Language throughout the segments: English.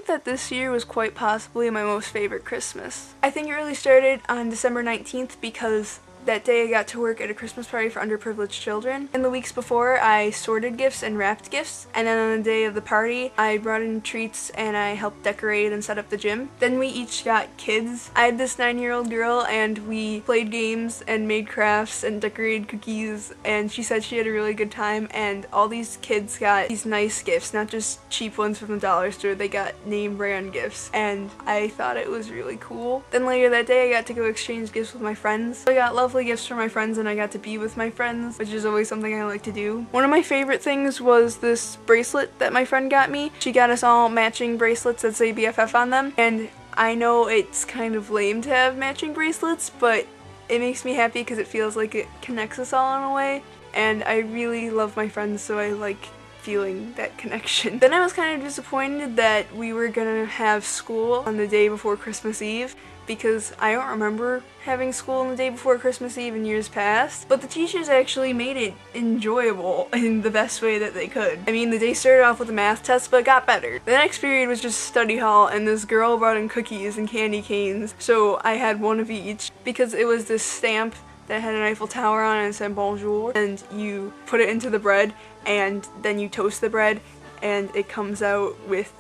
think that this year was quite possibly my most favorite Christmas. I think it really started on December 19th because that day I got to work at a Christmas party for underprivileged children. In the weeks before, I sorted gifts and wrapped gifts, and then on the day of the party, I brought in treats and I helped decorate and set up the gym. Then we each got kids. I had this 9-year-old girl and we played games and made crafts and decorated cookies, and she said she had a really good time, and all these kids got these nice gifts, not just cheap ones from the dollar store. They got name brand gifts, and I thought it was really cool. Then later that day, I got to go exchange gifts with my friends. I got lovely gifts for my friends and I got to be with my friends, which is always something I like to do. One of my favorite things was this bracelet that my friend got me. She got us all matching bracelets that say BFF on them, and I know it's kind of lame to have matching bracelets, but it makes me happy because it feels like it connects us all in a way, and I really love my friends, so I like feeling that connection. Then I was kind of disappointed that we were gonna have school on the day before Christmas Eve, because I don't remember having school on the day before Christmas Eve in years past, but the teachers actually made it enjoyable in the best way that they could. I mean, the day started off with a math test, but it got better. The next period was just study hall, and this girl brought in cookies and candy canes, so I had one of each, because it was this stamp that had an Eiffel Tower on it and said bonjour, and you put it into the bread, and then you toast the bread, and it comes out with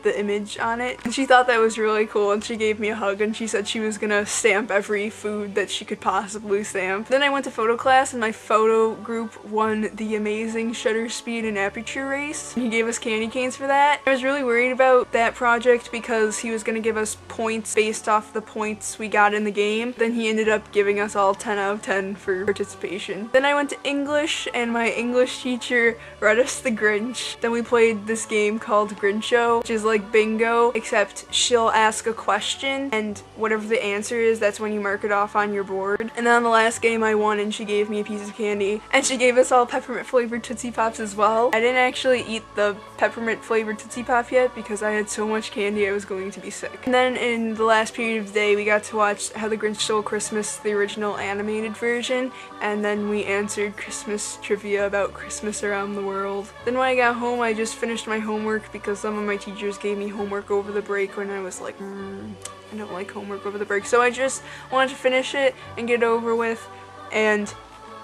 the image on it. And she thought that was really cool, and she gave me a hug, and she said she was gonna stamp every food that she could possibly stamp. Then I went to photo class, and my photo group won the amazing shutter speed and aperture race. He gave us candy canes for that. I was really worried about that project because he was gonna give us points based off the points we got in the game. Then he ended up giving us all 10 out of 10 for participation. Then I went to English, and my English teacher read us The Grinch. Then we played this game called Grincho, which is like bingo, except she'll ask a question, and whatever the answer is, that's when you mark it off on your board. And then on the last game I won, and she gave me a piece of candy, and she gave us all peppermint flavored Tootsie Pops as well. I didn't actually eat the peppermint flavored Tootsie Pop yet because I had so much candy I was going to be sick. And then in the last period of the day, we got to watch How the Grinch Stole Christmas, the original animated version, and then we answered Christmas trivia about Christmas around the world. Then when I got home, I just finished my homework because some of my teachers gave me homework over the break when I was like, I don't like homework over the break. So I just wanted to finish it and get it over with, and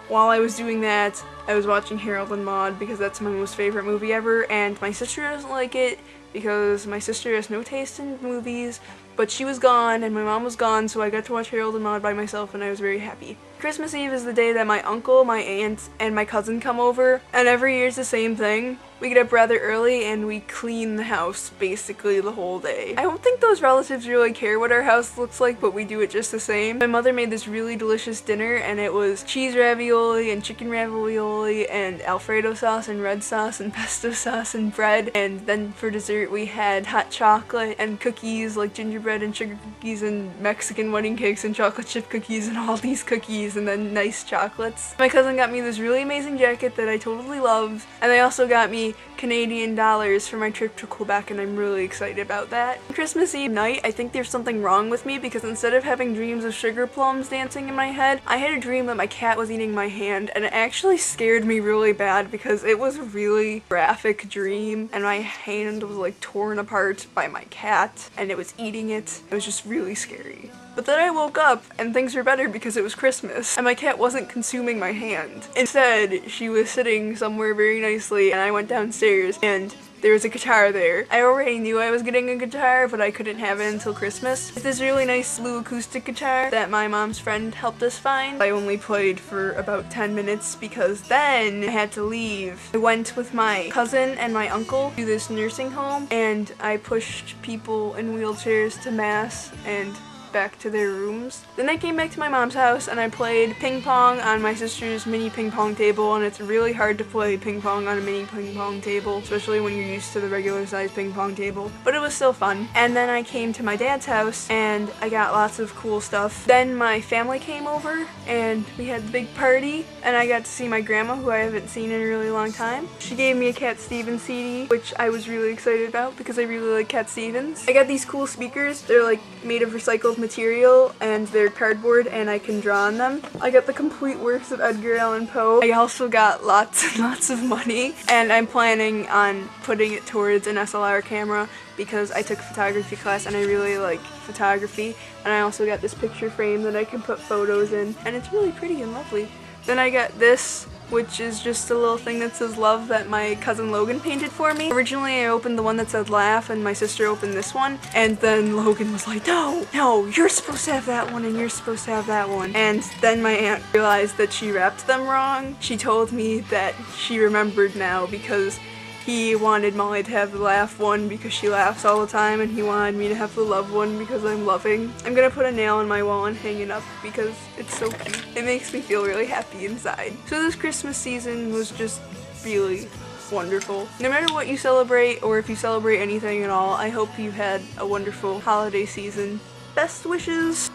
while I was doing that, I was watching Harold and Maude because that's my most favorite movie ever, and my sister doesn't like it because my sister has no taste in movies, but she was gone and my mom was gone, so I got to watch Harold and Maude by myself, and I was very happy. Christmas Eve is the day that my uncle, my aunt, and my cousin come over, and every year it's the same thing. We get up rather early and we clean the house basically the whole day. I don't think those relatives really care what our house looks like, but we do it just the same. My mother made this really delicious dinner, and it was cheese ravioli and chicken ravioli and Alfredo sauce and red sauce and pesto sauce and bread, and then for dessert we had hot chocolate and cookies like gingerbread and sugar cookies and Mexican wedding cakes and chocolate chip cookies and all these cookies and then nice chocolates. My cousin got me this really amazing jacket that I totally love, and they also got me Canadian dollars for my trip to Quebec, and I'm really excited about that. Christmas Eve night, I think there's something wrong with me because instead of having dreams of sugar plums dancing in my head, I had a dream that my cat was eating my hand, and it actually scared me really bad because it was a really graphic dream, and my hand was like torn apart by my cat, and it was eating it. It was just really scary. But then I woke up and things were better because it was Christmas and my cat wasn't consuming my hand. Instead, she was sitting somewhere very nicely, and I went downstairs and there was a guitar there. I already knew I was getting a guitar, but I couldn't have it until Christmas. It's this really nice blue acoustic guitar that my mom's friend helped us find. I only played for about 10 minutes because then I had to leave. I went with my cousin and my uncle to this nursing home, and I pushed people in wheelchairs to mass and back to their rooms. Then I came back to my mom's house and I played ping pong on my sister's mini ping pong table, and it's really hard to play ping pong on a mini ping pong table, especially when you're used to the regular size ping pong table, but it was still fun. And then I came to my dad's house and I got lots of cool stuff. Then my family came over and we had the big party, and I got to see my grandma, who I haven't seen in a really long time. She gave me a Cat Stevens CD, which I was really excited about because I really like Cat Stevens. I got these cool speakers. They're like made of recycled material and they're cardboard and I can draw on them. I got the complete works of Edgar Allan Poe. I also got lots and lots of money, and I'm planning on putting it towards an SLR camera because I took a photography class and I really like photography, and I also got this picture frame that I can put photos in, and it's really pretty and lovely. Then I got this, which is just a little thing that says love that my cousin Logan painted for me. Originally I opened the one that said laugh and my sister opened this one, and then Logan was like, no, you're supposed to have that one and you're supposed to have that one. And then my aunt realized that she wrapped them wrong. She told me that she remembered now because he wanted Molly to have the laugh one because she laughs all the time, and he wanted me to have the love one because I'm loving. I'm gonna put a nail on my wall and hang it up because it's so cute. It makes me feel really happy inside. So this Christmas season was just really wonderful. No matter what you celebrate, or if you celebrate anything at all, I hope you had a wonderful holiday season. Best wishes!